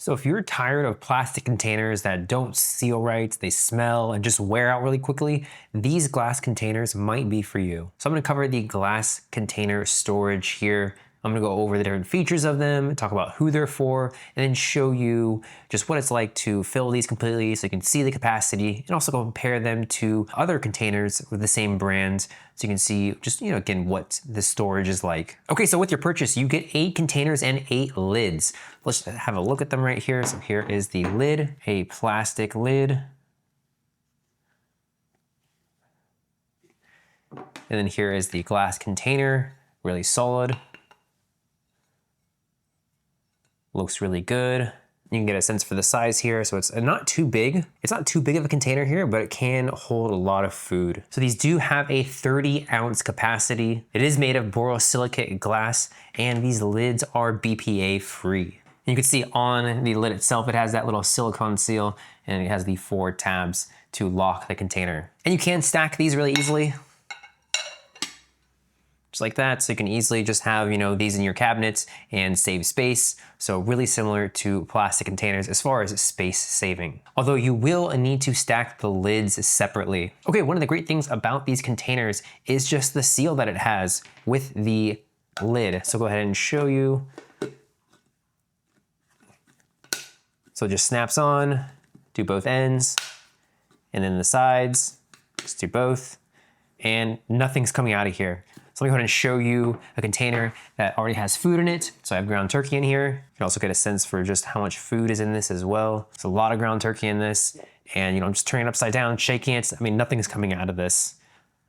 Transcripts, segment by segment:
So if you're tired of plastic containers that don't seal right, they smell and just wear out really quickly, these glass containers might be for you. So I'm gonna cover the glass container storage here. I'm gonna go over the different features of them, talk about who they're for, and then show you just what it's like to fill these completely so you can see the capacity, and also compare them to other containers with the same brand so you can see just, again, what the storage is like. Okay, so with your purchase, you get 8 containers and 8 lids. Let's have a look at them right here. So here is the lid, a plastic lid. And then here is the glass container, really solid. Looks really good. You can get a sense for the size here. So it's not too big. It's not too big of a container here, but it can hold a lot of food. So these do have a 30-ounce capacity. It is made of borosilicate glass, and these lids are BPA free. You can see on the lid itself, it has that little silicone seal, and it has the 4 tabs to lock the container. And you can stack these really easily, just like that. So you can easily just have, these in your cabinets and save space. So really similar to plastic containers as far as space saving. Although you will need to stack the lids separately. Okay, one of the great things about these containers is just the seal that it has with the lid. So go ahead and show you. So it just snaps on, do both ends, and then the sides, just do both, and nothing's coming out of here. So let me go ahead and show you a container that already has food in it. So I have ground turkey in here. You can also get a sense for just how much food is in this as well. There's a lot of ground turkey in this. And I'm just turning it upside down, shaking it. I mean, nothing's coming out of this.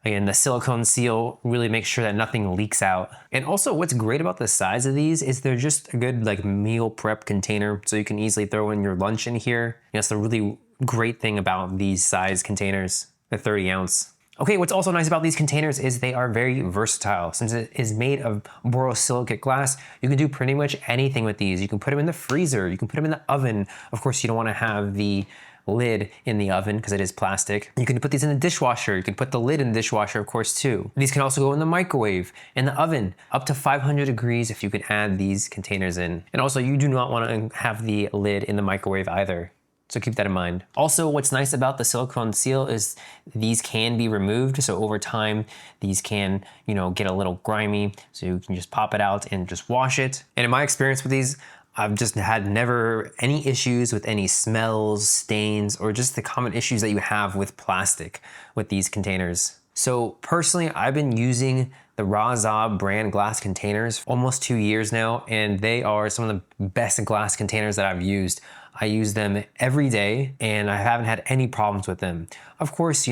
Again, the silicone seal really makes sure that nothing leaks out. And also what's great about the size of these is they're just a good meal prep container. So you can easily throw in your lunch in here. That's the really great thing about these size containers, the 30 ounce. Okay, what's also nice about these containers is they are very versatile. Since it is made of borosilicate glass, you can do pretty much anything with these. You can put them in the freezer, you can put them in the oven. Of course, you don't wanna have the lid in the oven because it is plastic. You can put these in the dishwasher. You can put the lid in the dishwasher, of course, too. These can also go in the microwave, in the oven, up to 500 degrees if you can add these containers in. And also, you do not wanna have the lid in the microwave either. So keep that in mind. Also, what's nice about the silicone seal is these can be removed. So over time, these can, get a little grimy. So you can just pop it out and just wash it. And in my experience with these, I've just had never any issues with any smells, stains, or just the common issues that you have with plastic with these containers. So personally, I've been using the Razab brand glass containers for almost 2 years now, and they are some of the best glass containers that I've used. I use them every day and I haven't had any problems with them. Of course,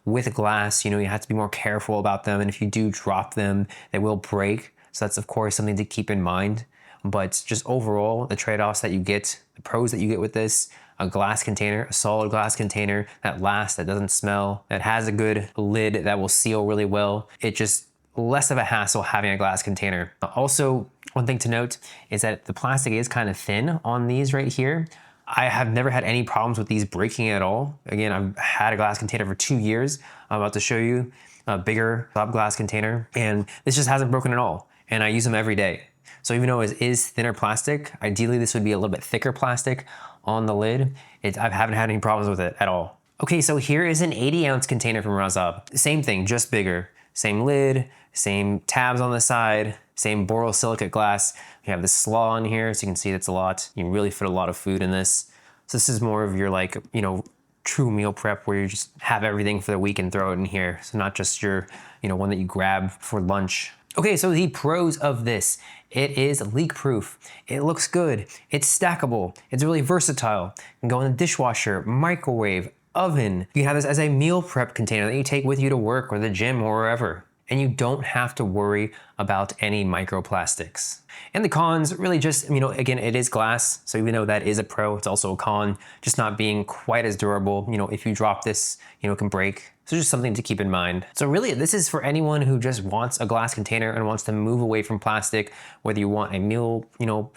with glass, you have to be more careful about them, and if you do drop them, they will break. So that's of course something to keep in mind. But just overall, the trade-offs that you get, the pros that you get with this, a glass container, a solid glass container that lasts, that doesn't smell, that has a good lid that will seal really well. It just less of a hassle having a glass container. Also, one thing to note is that the plastic is kind of thin on these right here. I have never had any problems with these breaking at all. Again, I've had a glass container for 2 years. I'm about to show you a bigger top glass container, and this just hasn't broken at all. And I use them every day. So even though it is thinner plastic, ideally this would be a little bit thicker plastic on the lid. I haven't had any problems with it at all. Okay, so here is an 80-ounce container from Razab. Same thing, just bigger. Same lid, same tabs on the side, same borosilicate glass. We have this slaw on here, so you can see that's a lot. You can really fit a lot of food in this. So this is more of your true meal prep where you just have everything for the week and throw it in here. So not just your, one that you grab for lunch. Okay, so the pros of this. It is leak proof. It looks good. It's stackable. It's really versatile. You can go in the dishwasher, microwave, oven. You can have this as a meal prep container that you take with you to work or the gym or wherever. And you don't have to worry about any microplastics. And the cons really just, again, it is glass. So even though that is a pro, it's also a con, just not being quite as durable. If you drop this, it can break. So just something to keep in mind. So really, this is for anyone who just wants a glass container and wants to move away from plastic, whether you want a meal,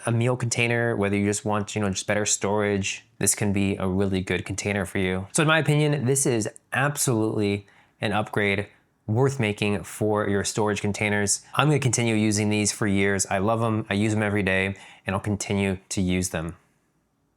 a meal container, whether you just want, just better storage, this can be a really good container for you. So in my opinion, this is absolutely an upgrade worth making for your storage containers. I'm gonna continue using these for years. I love them, I use them every day, and I'll continue to use them.